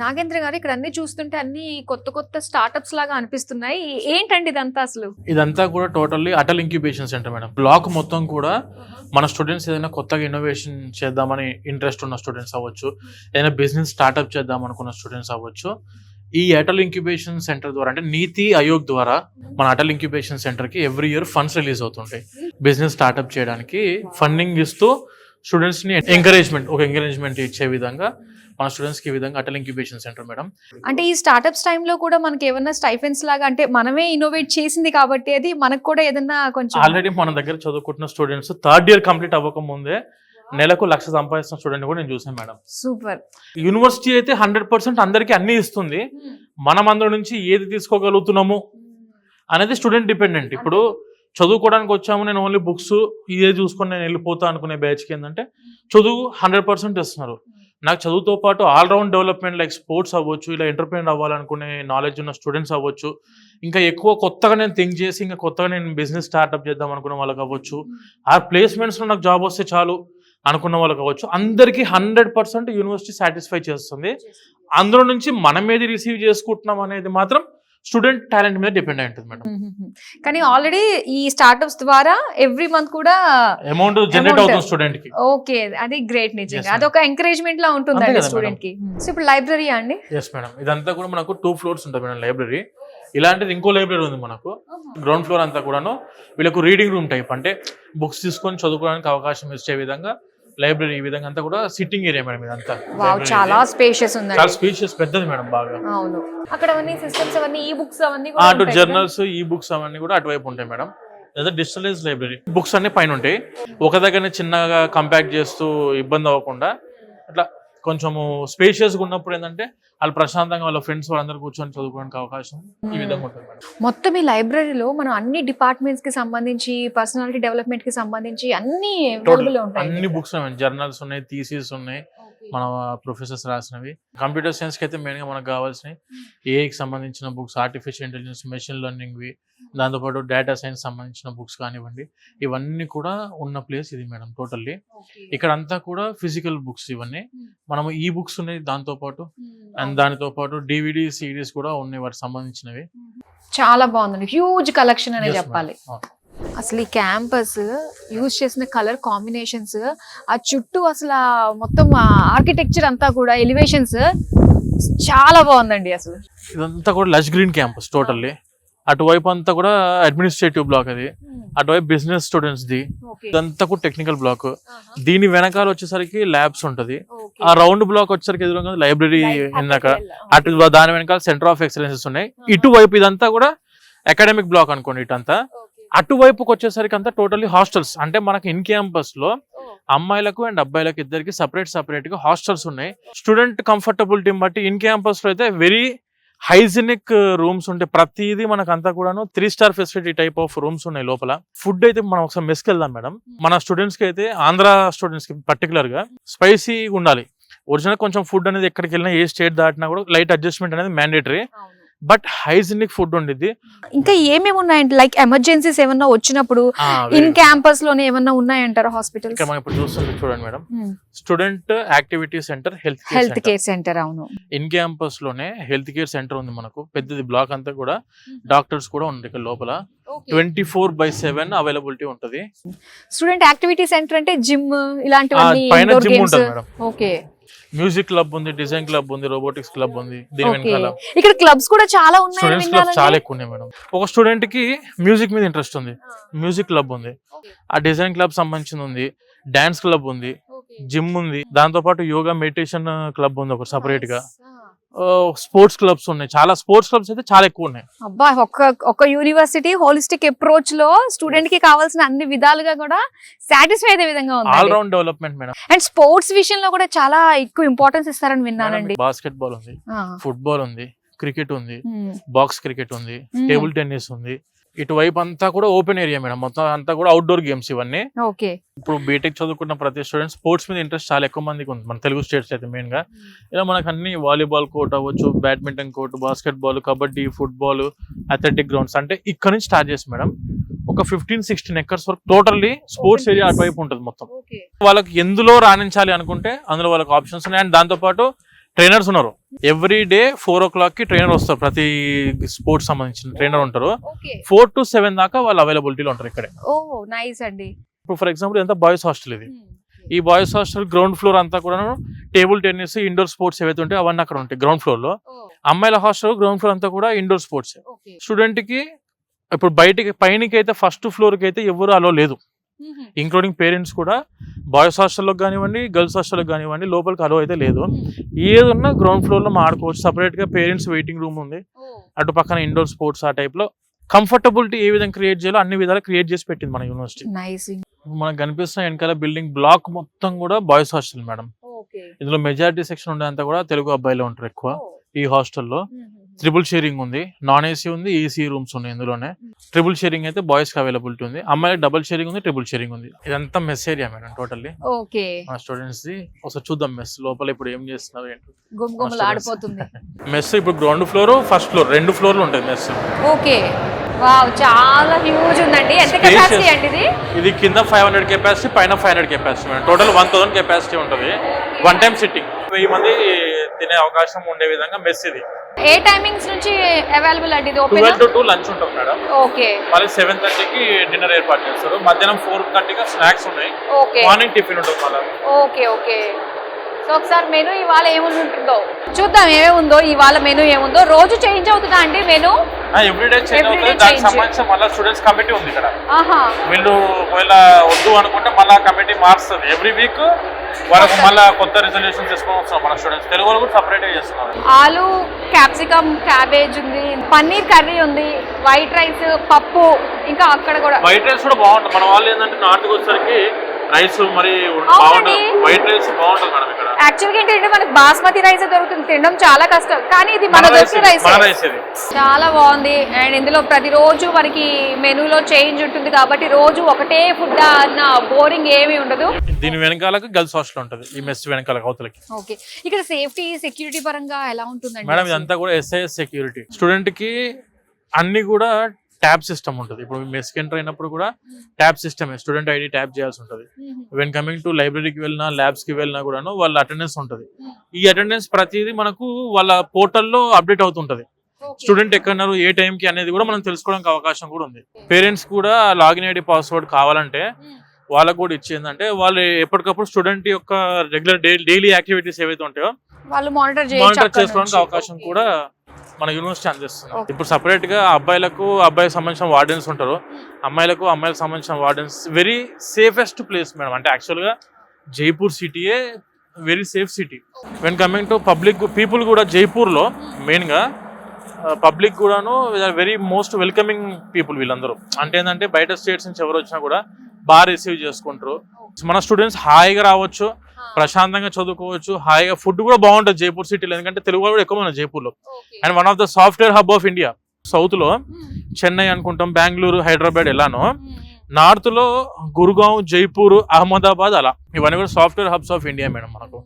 నాగేంద్ర గారు ఇక్కడ అన్ని చూస్తుంటే అన్ని కొత్త కొత్త స్టార్టప్స్ లాగా అనిపిస్తున్నాయి. ఏంటండి ఇదంతా అసలు? ఇదంతా కూడా totally Atal incubation centre madam. Block మొత్తం కూడా మన స్టూడెంట్స్ ఏదైనా కొత్తగా ఇన్నోవేషన్ చేద్దామని ఇంట్రెస్ట్ ఉన్న స్టూడెంట్స్ అవ్వచ్చు, ఏదైనా బిజినెస్ స్టార్ట్అప్ చేద్దాం అనుకున్న స్టూడెంట్స్ అవ్వచ్చు, ఈ అటల్ ఇంక్యుబేషన్ సెంటర్ ద్వారా అంటే నీతి ఆయోగ్ ద్వారా మన అటల్ ఇంక్యుబేషన్ సెంటర్కి ఎవ్రీ ఇయర్ ఫండ్స్ రిలీజ్ అవుతుంటాయి. బిజినెస్ స్టార్ట్అప్ చేయడానికి ఫండింగ్ ఇస్తూ స్టూడెంట్స్ని ఎంకరేజ్మెంట్ ఇచ్చే విధంగా మన స్టూడెంట్స్కి ఈ విధంగా అటల్ ఇంక్యుబేషన్ సెంటర్ మేడం. అంటే ఈ స్టార్టప్స్ టైంలో కూడా మనకి ఏమన్నా స్టైఫెన్స్ లాగా అంటే మనమే ఇన్నోవేట్ చేసింది కాబట్టి అది మనకు కూడా ఏదన్నా కొంచెం ఆల్రెడీ మన దగ్గర చదువుకుంటున్న స్టూడెంట్స్ థర్డ్ ఇయర్ కంప్లీట్ అవ్వక ముందే నెలకు 1,00,000 సంపాదిస్తున్న స్టూడెంట్ కూడా నేను చూసాను మేడం. సూపర్. యూనివర్సిటీ అయితే 100% అందరికీ అన్ని ఇస్తుంది. మనం అందులో నుంచి ఏది తీసుకోగలుగుతున్నాము అనేది స్టూడెంట్ డిపెండెంట్. ఇప్పుడు చదువుకోవడానికి వచ్చాము, నేను ఓన్లీ బుక్స్ ఇదే చూసుకొని నేను వెళ్ళిపోతా అనుకునే బ్యాచ్కి ఏంటంటే చదువు 100% ఇస్తున్నారు. నాకు చదువుతో పాటు ఆల్రౌండ్ డెవలప్మెంట్ లైక్ స్పోర్ట్స్ అవ్వచ్చు, ఇలా ఎంటర్ప్రెన్యూర్ అవ్వాలనుకునే నాలెడ్జ్ ఉన్న స్టూడెంట్స్ అవ్వచ్చు, ఇంకా ఎక్కువ కొత్తగా నేను థింక్ చేసి ఇంకా కొత్తగా నేను బిజినెస్ స్టార్ట్అప్ చేద్దాం అనుకునే వాళ్ళకి అవ్వచ్చు, ఆ ప్లేస్మెంట్స్లో నాకు జాబ్ వస్తే చాలు అనుకున్న వాళ్ళకి అవ్వచ్చు, అందరికీ 100% యూనివర్సిటీ సాటిస్ఫై చేస్తుంది. అందులో నుంచి మనం ఏది రిసీవ్ చేసుకుంటున్నాం అనేది మాత్రం స్టూడెంట్ టాలెంట్ మీద డిపెండ్ అయి ఉంటుంది మేడం. కానీ ఆల్రెడీ ఈ స్టార్టప్స్ ద్వారా ఎవ్రీ మంత్ కూడా అమౌంట్ జనరేట్ అవుతుంది స్టూడెంట్ కి. ఓకే, అది గ్రేట్ నిజంగా. అదొక ఎంకరేజ్మెంట్ లా ఉంటుంది స్టూడెంట్ కి. సో ఇప్పుడు లైబ్రరీ అండి? ఎస్ మేడం, ఇదంతా కూడా మనకు 2 floors ఉంటుంది మేడం లైబ్రరీ. ఇలాంటిది ఇంకో లైబ్రరీ ఉంది మనకు. గ్రౌండ్ ఫ్లోర్ అంతా కూడాను వీళ్ళకు రీడింగ్ రూమ్ టైప్, అంటే బుక్స్ తీసుకొని చదువుకోవడానికి అవకాశం ఇచ్చే విధంగా లైబ్రరీ. ఈ విధంగా అంతా కూడా సిట్టింగ్ ఏరియా మేడం. ఇదంతా చాలా స్పేషియస్ ఉంది, చాలా స్పేషియస్ పెద్దది మేడం బాగా. అవును, అక్కడ అవన్నీ సిస్టమ్స్ అవన్నీ ఈ బుక్స్ అవన్నీ అటు జర్నల్స్ ఈ బుక్స్ అవన్నీ కూడా అటువైపు ఉంటాయి మేడం. లేదా డిజిటలైజ్ లైబ్రరీ. బుక్స్ అన్ని పైన ఉంటాయి. ఒక దగ్గరనే చిన్నగా కంపాక్ట్ చేస్తూ ఇబ్బంది అవ్వకుండా అట్లా కొంచెము స్పేషియస్గా ఉన్నప్పుడు ఏంటంటే వాళ్ళు ప్రశాంతంగా వాళ్ళ ఫ్రెండ్స్ వాళ్ళందరూ కూర్చొని చదువుకోవడానికి అవకాశం ఈ విధంగా ఉంటుంది మేడం. మొత్తం ఈ లైబ్రరీలో మనం అన్ని డిపార్ట్మెంట్స్ కి సంబంధించి, పర్సనాలిటీ డెవలప్మెంట్ కి సంబంధించి అన్ని అవైలబుల్ ఉంటాయి. అన్ని బుక్స్ ఉన్నాయి, జర్నల్స్ ఉన్నాయి, థీసిస్ ఉన్నాయి, మన ప్రొఫెసర్స్ రాసినవి. కంప్యూటర్ సైన్స్ కి అయితే మెయిన్ గా మనకు కావాల్సినవి ఏఐకి సంబంధించిన బుక్స్, ఆర్టిఫిషియల్ ఇంటెలిజెన్స్, మెషిన్ లెర్నింగ్వి, దాంతోపాటు డేటా సైన్స్ సంబంధించిన బుక్స్ కానివ్వండి, ఇవన్నీ కూడా ఉన్న ప్లేస్ ఇది మేడం. టోటల్లీ ఇక్కడ అంతా కూడా ఫిజికల్ బుక్స్ ఇవన్నీ. మనము ఈ బుక్స్ ఉన్నాయి, దాంతోపాటు అండ్ దానితో పాటు DVD, CDs కూడా ఉన్నాయి వాటికి సంబంధించినవి. చాలా బాగుందండి, హ్యూజ్ కలెక్షన్ అనే చెప్పాలి. అసలు ఈ క్యాంపస్ యూజ్ చేసిన కలర్ కాంబినేషన్స్, ఆ చుట్టూ అసలు మొత్తం ఆర్కిటెక్చర్ అంతా కూడా ఎలివేషన్స్ చాలా బాగుందండి. అసలు ఇదంతా కూడా లష్ గ్రీన్ క్యాంపస్ టోటల్లీ. అటువైపు అంతా కూడా అడ్మినిస్ట్రేటివ్ బ్లాక్, అది అటువైపు బిజినెస్ స్టూడెంట్స్ ది, ఇదంతా కూడా టెక్నికల్ బ్లాక్. దీని వెనకాల వచ్చేసరికి ల్యాబ్స్ ఉంటది. ఆ రౌండ్ బ్లాక్ వచ్చేసరికి ఎదురుగా లైబ్రరీ ఇందాక, అటు దాని వెనకాల సెంటర్ ఆఫ్ ఎక్సలెన్సెస్ ఉన్నాయి. ఇటువైపు ఇదంతా కూడా అకాడమిక్ బ్లాక్ అనుకోండి. ఇటంతా అటువైపుకి వచ్చేసరికి అంతా టోటల్లీ హాస్టల్స్. అంటే మనకి ఇన్ క్యాంపస్ లో అమ్మాయిలకు అండ్ అబ్బాయిలకు ఇద్దరికి సపరేట్ గా హాస్టల్స్ ఉన్నాయి. స్టూడెంట్ కంఫర్టబిలిటీ బట్టి ఇన్ క్యాంపస్ లో అయితే వెరీ హైజీనిక్ రూమ్స్ ఉంటాయి. ప్రతిదీ మనకంతా కూడాను 3 star facility type of rooms ఉన్నాయి లోపల. ఫుడ్ అయితే మనం ఒకసారి మెస్కి వెళ్దాం మేడం. మన స్టూడెంట్స్ కి అయితే, ఆంధ్ర స్టూడెంట్స్ కి పర్టికులర్ గా స్పైసీ ఉండాలి. ఒరిజినల్ కొంచెం ఫుడ్ అనేది ఎక్కడికి వెళ్ళినా, ఏ స్టేట్ దాటినా కూడా లైట్ అడ్జస్ట్మెంట్ అనేది మ్యాండేటరీ, బట్ హైజీనిక్ ఫుడ్ ఉండిద్ది. ఇంకా ఏమేమి ఉన్నాయంటే లైక్ ఎమర్జెన్సీస్ ఏమన్నా వచ్చినప్పుడు ఇన్ క్యాంపస్ లోనే ఏమన్నా ఉన్నాయంటారా హాస్పిటల్స్? మనం ఇప్పుడు చూస్తుంది చూడండి madam, student activity centre, health care centre. అవును, ఇన్ క్యాంపస్ లోనే హెల్త్ కేర్ సెంటర్ ఉంది మనకు. పెద్దది బ్లాక్ అంతా కూడా డాక్టర్స్ కూడా ఉంది ఇక్కడ లోపల. 24/7 అవైలబిలిటీ ఉంటది. స్టూడెంట్ యాక్టివిటీ సెంటర్ అంటే జిమ్ ఇలాంటివన్నీ, పైన జిమ్ ఉంటుంది మేడం. ఓకే, మ్యూజిక్ క్లబ్ ఉంది, డిజైన్ క్లబ్ ఉంది, రోబోటిక్స్ క్లబ్ ఉంది. దీని వెనకాల ఇక్కడ క్లబ్స్ కూడా చాలా ఉన్నాయి. స్టూడెంట్స్ క్లబ్స్ చాలా ఎక్కువ ఉన్నాయి మేడం. ఒక స్టూడెంట్ కి మ్యూజిక్ మీద ఇంట్రెస్ట్ ఉంది, మ్యూజిక్ క్లబ్ ఉంది. ఆ డిజైన్ క్లబ్ సంబంధించింది ఉంది, డాన్స్ క్లబ్ ఉంది, జిమ్ ఉంది, దాంతో పాటు యోగా మెడిటేషన్ క్లబ్ ఉంది ఒక సపరేట్ గా. స్పోర్ట్స్ క్లబ్స్ ఉన్నాయి, చాలా స్పోర్ట్స్ క్లబ్స్ అయితే చాలా ఎక్కువ ఉన్నాయి. అబ్బా, ఒక యూనివర్సిటీ హోలిస్టిక్ అప్రోచ్ లో స్టూడెంట్ కి కావాల్సిన అన్ని విధాలుగా కూడా సాటిస్ఫై అయ్యే విధంగా ఉంది. All round development madam. And sports విషయంలో కూడా చాలా ఎక్కువ ఇంపార్టెన్స్ ఇస్తారని విన్నానండి. బాస్కెట్ బాల్ ఉంది, ఫుట్బాల్ ఉంది, క్రికెట్ ఉంది, బాక్స్ క్రికెట్ ఉంది, టేబుల్ టెన్నిస్ ఉంది. ఇటువైపు అంతా కూడా ఓపెన్ ఏరియా మేడం. మొత్తం అంతా కూడా అవుట్డోర్ గేమ్స్ ఇవన్నీ. ఇప్పుడు బీటెక్ చదువుకున్న ప్రతి స్టూడెంట్ స్పోర్ట్స్ మీద ఇంట్రెస్ట్ చాలా ఎక్కువ మందికి ఉంది మన తెలుగు స్టేట్స్ అయితే మెయిన్ గా. ఇలా మనకు అన్ని వాలీబాల్ కోర్ట్ అవ్వచ్చు, badminton court, basket ball, kabaddi, football, athletic grounds, అంటే ఇక్కడ నుంచి స్టార్ట్ చేసి మేడం ఒక 15-16 ఎకర్స్ వరకు టోటల్లీ స్పోర్ట్స్ ఏరియా అటువైపు ఉంటుంది మొత్తం. వాళ్ళకి ఎందులో రాణించాలి అనుకుంటే అందులో వాళ్ళకి ఆప్షన్స్ ఉన్నాయి. అండ్ దాంతో పాటు ట్రైనర్స్ ఉన్నారు. ఎవ్రీ డే 4 o'clock కి ట్రైనర్ వస్తారు. ప్రతి స్పోర్ట్స్ సంబంధించిన ట్రైనర్ ఉంటారు. 4 to 7 దాకా వాళ్ళు అవైలబిలిటీలో ఉంటారు ఇక్కడే. ఓ నైస్ అండి. ఇప్పుడు ఫర్ ఎగ్జాంపుల్ ఎంత బాయ్స్ హాస్టల్ ఇది. ఈ బాయ్స్ హాస్టల్ గ్రౌండ్ ఫ్లోర్ అంతా కూడా టేబుల్ టెన్నిస్, ఇండోర్ స్పోర్ట్స్ ఏవైతే ఉంటాయి అవన్నీ అక్కడ ఉంటాయి గ్రౌండ్ ఫ్లోర్ లో. అమ్మాయిల హాస్టల్ గ్రౌండ్ ఫ్లోర్ అంతా కూడా ఇండోర్ స్పోర్ట్స్. స్టూడెంట్ కి ఇప్పుడు బయటికి పైనకి అయితే ఫస్ట్ ఫ్లోర్ కి అయితే ఎవరు అలో లేదు, ఇంక్లూడింగ్ పేరెంట్స్ కూడా. బాయ్స్ హాస్టల్లోకి కానివ్వండి, గర్ల్స్ హాస్టల్కి కానివ్వండి, లోపలికి అలో అయితే లేదు. ఏదన్నా గ్రౌండ్ ఫ్లోర్ లో ఆడుకోవచ్చు. సపరేట్ గా పేరెంట్స్ వెయిటింగ్ రూమ్ ఉంది, అటు పక్కన ఇండోర్ స్పోర్ట్స్. ఆ టైప్ లో కంఫర్టబిలిటీ ఏ విధంగా క్రియేట్ చేయాలో అన్ని విధాలు క్రియేట్ చేసి పెట్టింది మన యూనివర్సిటీ. మనకు కనిపిస్తున్న వెనకాల బిల్డింగ్ బ్లాక్ మొత్తం కూడా బాయ్స్ హాస్టల్ మేడం. ఇందులో మెజారిటీ సెక్షన్ ఉండేంత కూడా తెలుగు అబ్బాయిలు ఉంటారు ఎక్కువ ఈ హాస్టల్లో. ట్రిపుల్ షేరింగ్ ఉంది, నాన్ ఏసీ ఉంది, ఏసీ రూమ్స్ ఉన్నాయి ఇందులోనే. ట్రిపుల్ షేరింగ్ అయితే బాయ్స్ కి అవైలబిలిటీ ఉంది, అమ్మాయిలకు డబుల్ షేరింగ్ ఉంది, ట్రిపుల్ షేరింగ్ ఉంది. ఇదంతా మెస్ ఏరియా మేడం టోటల్లీ. మా స్టూడెంట్స్ ది ఒకసారి చూద్దాం మెస్ లోపల ఇప్పుడు ఏం చేస్తున్నారు ఏంటి. మెస్ ఇప్పుడు గ్రౌండ్ ఫ్లోర్, ఫస్ట్ ఫ్లోర్, 2 ఫ్లోర్లు ఉంటుంది మెస్. ఓకే, వావ్, చాలా హ్యూజ్ ఉందండి. ఎంత కెపాసిటీ అండి ఇది? ఇది కింద 500 కెపాసిటీ, పైన 500 కెపాసిటీ మేడం. టోటల్ 1000 కెపాసిటీ ఉంటుంది. 1 time సిట్టింగ్ 1000 మంది తినే అవకాశం ఉండే విధంగా మెస్ ఇది. ఏ టైమింగ్స్ నుంచి అవైలబుల్ అండి ఇది? ఓపెన్ 12 to 2 లంచ్ ఉంటుంది మేడం. ఓకే. మళ్ళీ 7:30కి డిన్నర్ ఏర్పాటు చేస్తారు. మధ్యాహ్నం 4:30కి స్నాక్స్ ఉన్నాయి. ఓకే. మార్నింగ్ టిఫిన్ ఉంటుంది మళ్ళీ. Okay okay. సో ఒకసారి మెనూ ఇవాళ ఏముంది ఉంటుందో చూద్దాం. ఏముందో ఇవాళ మెనూ ఏముందో. రోజు చేంజ్ అవుతుందా అండి మెనూ? ఎవ్రీడే చేంజ్ అవుతుంది. దానికి సంబంధించిన మళ్ళీ స్టూడెంట్స్ కమిటీ ఉంది ఇక్కడ. వీళ్ళు ఒకవేళ వద్దు అనుకుంటే మళ్ళీ కమిటీ మారుస్తుంది. ఎవ్రీ వీక్ వాళ్ళకు మళ్ళీ కొత్త రిజల్యూషన్ తీసుకొని వస్తున్నాం మన స్టూడెంట్స్. తెలుగు వాళ్ళు కూడా సపరేట్ గా చేస్తున్నారు. ఆలు, క్యాప్సికమ్, క్యాబేజ్ ఉంది, పన్నీర్ కర్రీ ఉంది, వైట్ రైస్, పప్పు, ఇంకా అక్కడ కూడా వైట్ రైస్ కూడా బాగుంటుంది. మన వాళ్ళు ఏంటంటే నార్త్ వచ్చేసరికి రైస్ మరి బాగుంటుంది, వైట్ రైస్ బాగుంటుంది మేడం ఇక్కడ. యాక్చువల్గా ఏంటంటే మనకి బాస్మతి రైస్ దొరుకుతుంది, తినడం చాలా కష్టం, కానీ ఇది మన దొరికే రైస్. చాలా బాగుంది. అండ్ ఇందులో ప్రతిరోజు మనకి మెనూలో చేంజ్ ఉంటుంది కాబట్టి రోజు ఒకటే ఫుడ్ అన్న బోరింగ్ ఏమీ ఉండదు. దీని వెనకాలకు గర్ల్స్ హాస్టల్ ఉంటుంది, ఈ మెస్ వెనకాల అవతలకి. ఓకే. ఇక్కడ సేఫ్టీ, సెక్యూరిటీ పరంగా ఎలా ఉంటుందండి మేడం? ఇదంతా కూడా SIS సెక్యూరిటీ. స్టూడెంట్ కి అన్ని కూడా ట్యాబ్ సిస్టమ్ ఉంటుంది. ఇప్పుడు మెస్ కి ఎంటర్ అయినప్పుడు కూడా tab system, student ID tab చేయాల్సి ఉంటుంది. వెన్ కమింగ్ టు లైబ్రరీకి వెళ్ళినా, ల్యాబ్స్ కి వెళ్ళినా కూడా వాళ్ళ అటెండెన్స్ ఉంటుంది. ఈ అటెండెన్స్ ప్రతిదీ మనకు వాళ్ళ పోర్టల్లో అప్డేట్ అవుతుంటది. స్టూడెంట్ ఎక్కడున్నారు, ఏ టైంకి అనేది కూడా మనం తెలుసుకోవడానికి అవకాశం కూడా ఉంది. పేరెంట్స్ కూడా లాగిన్ ఐడి పాస్వర్డ్ కావాలంటే వాళ్ళకు కూడా ఇచ్చేందంటే వాళ్ళు ఎప్పటికప్పుడు స్టూడెంట్ యొక్క రెగ్యులర్ డైలీ యాక్టివిటీస్ ఏవైతే ఉంటాయో వాళ్ళు మానిటర్ చేసుకోవడానికి అవకాశం కూడా మన యూనివర్సిటీ అందిస్తుంది. ఇప్పుడు సపరేట్ గా అబ్బాయిలకు సంబంధించిన వార్డెన్స్ ఉంటారు, అమ్మాయిలకు సంబంధించిన wardens. Very safest place madam. అంటే యాక్చువల్ గా జైపూర్ సిటీయే very safe city. When coming to public people కూడా జైపూర్ లో మెయిన్ గా పబ్లిక్ కూడాను వెరీ మోస్ట్ వెల్కమింగ్ పీపుల్ వీళ్ళందరూ. అంటే ఏంటంటే బయట స్టేట్స్ నుంచి ఎవరు వచ్చినా కూడా బాగా రిసీవ్ చేసుకుంటారు. మన స్టూడెంట్స్ హాయిగా రావచ్చు, ప్రశాంతంగా చదువుకోవచ్చు, హాయిగా. ఫుడ్ కూడా బాగుంటుంది జైపూర్ సిటీలో, ఎందుకంటే తెలుగు కూడా ఎక్కువ మన జైపూర్లో. And one of the software hub of India. South లో చెన్నై అనుకుంటాం, బెంగళూరు, హైదరాబాద్ ఎలానో, నార్త్ లో గురుగావ్, జైపూర్, అహ్మదాబాద్, అలా ఇవన్నీ కూడా software hubs of India madam మనకు.